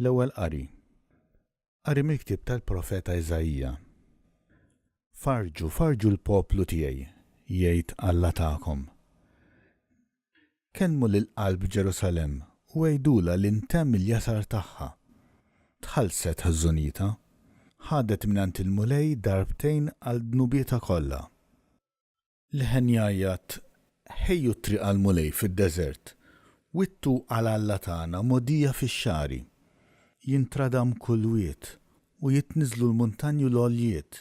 L-ewwel qari. Qari mill-ktieb tal-Profeta Iżajija. Farġu l-poplu tiegħi, jgħid Alla tagħkom. Kellmu lill-qalb Ġerusalemm u għejdula li ntemm il-jasar tagħha. Tħallset ħażunita, ħadet mingħand il-mulej darbtejn għal dnubieta kollha. L-ħenjajjat ħejju triq għall-mulej fid-deżert, wittu għal Alla tagħna mogħdija fix-xari. Jintradam kull wied u jitniżlu l-muntanju l-għoljiet.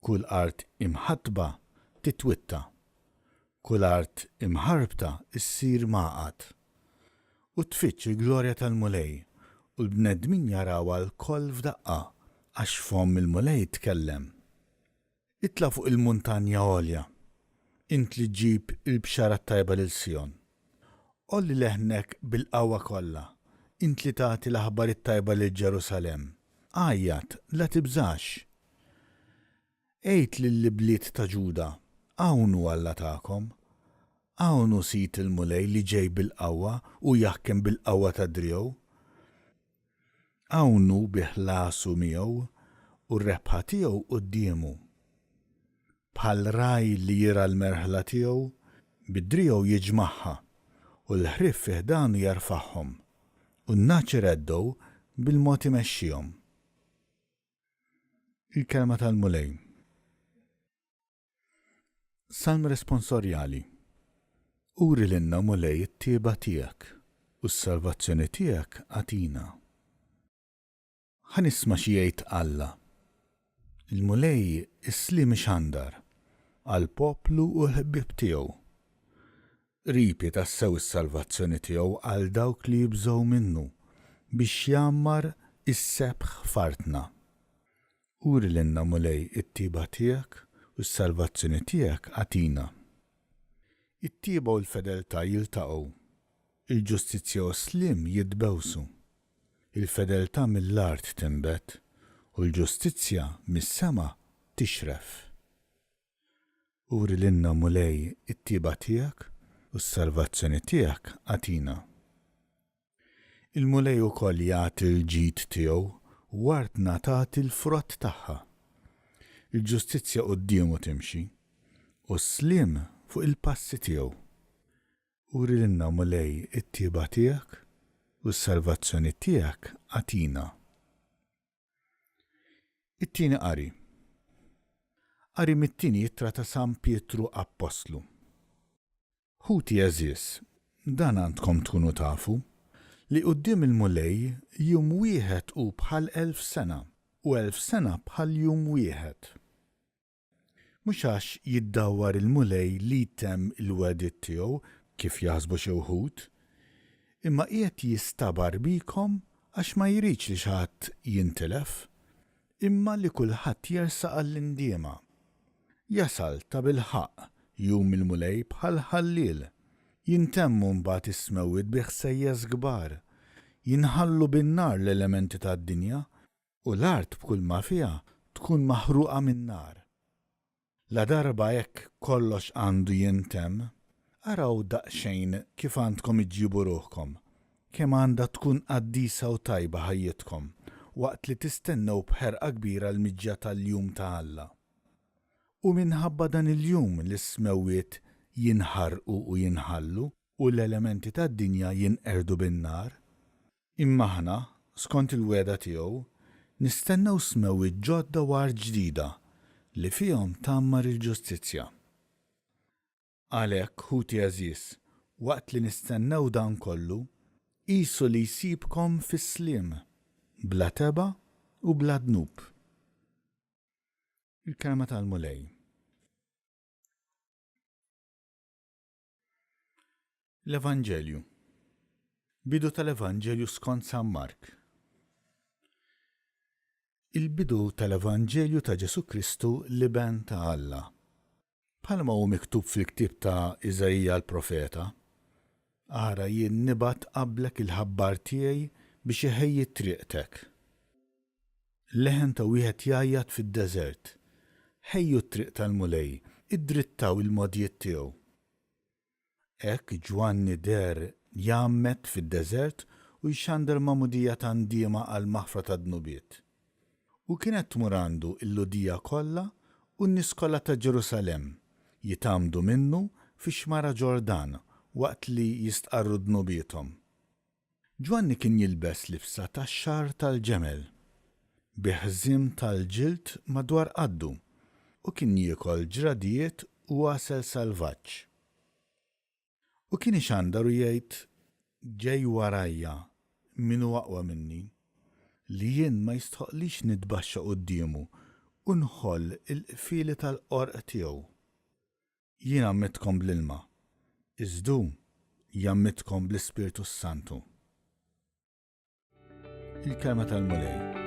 Kull art imħatba titwitta, kull art imħarbta issir maqat. U tfittx il-glorja tal-mulej u l-bnedmin jarawha l-koll f'daqqa għax fomm il-mulej tkellem. Itla fuq il-muntanja għolja, int li ġġib il-bxara tajba lil Sjon. Olli leħnek bil-qawwa kollha, int li tagħti l-aħbar it-tajba lil Ġerusalemm. Għajjat, la tibżax. Ejt lill-bliet ta' Ġuda, għawnu Alla tagħkom, għawnu sit il-mulej li ġej bil-qawwa u jaħkem bil-qawwa ta' driegħu. Għawnu biħlasu miegħu u r-rebħa tiegħu qudiemu. Bħal raj li jira l-merħla tiegħu, bid-driegħu jiġmagħha u l-ħrief fih danu jarfa'hom u n-naċir għeddew bil-mod imexxihom. Il-kelma tal-mulej. Salm responsorjali. Uri lilna mulej it-tieba tiegħek u s-salvazzjoni tiegħek għatina. Ħanisma' xi jgħid Alla. Il-mulej islim xandar għall-poplu u l-ħbieb tiegħu. Ripi tassew is-salvazzjoni tiegħu għal dawk li jibżgħu minnu biex jammar is-sebħ fartna. Uri lilna mulej it-tieba tiegħek u s-salvazzjoni tiegħek għatina. It-tieba u l-fedeltà jiltaqgħu, il-ġustizzja u s-slim jitbewsu. Il-fedeltà mill-art tinbet u l-ġustizzja mis-sema tixref. Uri lilna mulej it-tieba tiegħek u s-salvazzjoni tiegħek għatina. Il-mulej ukoll jagħti l-ġid tiegħu u artna tagħti l-frott tagħha. Il-ġustizzja qudiemu timxi u s-slim fuq il-passi tiegħu. Uri lilna mulej it-tieba tiegħek u s-salvazzjoni tiegħek għatina. It-tieni qari. Qari mit-tieni jittra ta' San Pietru Apostlu. Ħuti eżis, dan għandkom tkunu tafu, li quddiem il-mulej jum wieħed hu bħal 1000 sena u 1000 sena bħal jum wieħed. Mhux għax jiddawwar il-mulej li jtemm il-wedit tiegħu kif jaħsbu xi wħud, imma qiegħed jistabar bikom għax ma jridx li xi ħadd jintilef, imma li kulħadd jersaq għall-indiema. Jasal ta' bil-ħaq jum il-mulej bħal ħalliel. Jintemmu mbagħad is-smewwiet bi ħsejjes kbar, jinħallu bin-nar l-elementi tad-dinja u l-art b'kull ma fiha tkun maħruqa min-nar. La darba hekk kollox għandu jintemm, araw daqsxejn kif għandkom iġġibu ruħkom, kemm għandha tkun qaddisa u tajba ħajjitkom waqt li tistennew bħerqa kbira l-miġġa tal-jum ta' Alla. U minħabba dan il-jum l-ismewwiet jinħarqu u jinħallu u l-elementi tad-dinja jinqerdu bin-nar, imma aħna, skont il-weda tiegħu, nistennew smewwiet ġodda war ġdida li fihom tammar il-ġustizzja. Għalhekk ħuti eżis, waqt li nistennew dan kollu, qisu li jsibkom fis-sliem, bla teba u bla dnub. Il-kelma tal-mulej. L-Evanġelju. Bidu tal-Evanġelju skont San Mark. Il-bidu tal-Evanġelju ta' Ġesu Kristu li ben ta' Alla. Bħalma hu miktub fil-ktieb ta' Iżajija l-Profeta, ara jien nibgħat qablek il-ħabbar tiegħi biex iħejji triqtek. Leħen ta' wieħed jgħajjad fid-deżert, ħejju t-triq tal-mulej, iddrittaw il-modjiet tiegħu. Hekk Ġwanni der jammet fid-deżert u jxandar mamudija tandiema għal maħfra ta' dnubiet. U kienet tmur għandu il-lodija kollha u n-nies kollha ta' Ġerusalem jitamdu minnu fi xmara Ġordan waqt li jistqarru dnubietom. Ġwanni kien jilbes libsa tax-xar tal-ġemel, biħżiem tal-ġild madwar qaddu u kien jiekol ġradijiet u għasel salvaġġ. U kien ixandar u jgħid ġej warajja min huwa aqwa minni, li jien ma jistħoqlix nitbaxxa qudiemu u nħoll il-qfieli tal-qorq tiegħu. Jien għammitkom bl-ilma, iżdu jammitkom bl-Ispiritu Santu. Il-kelma tal-Mulej.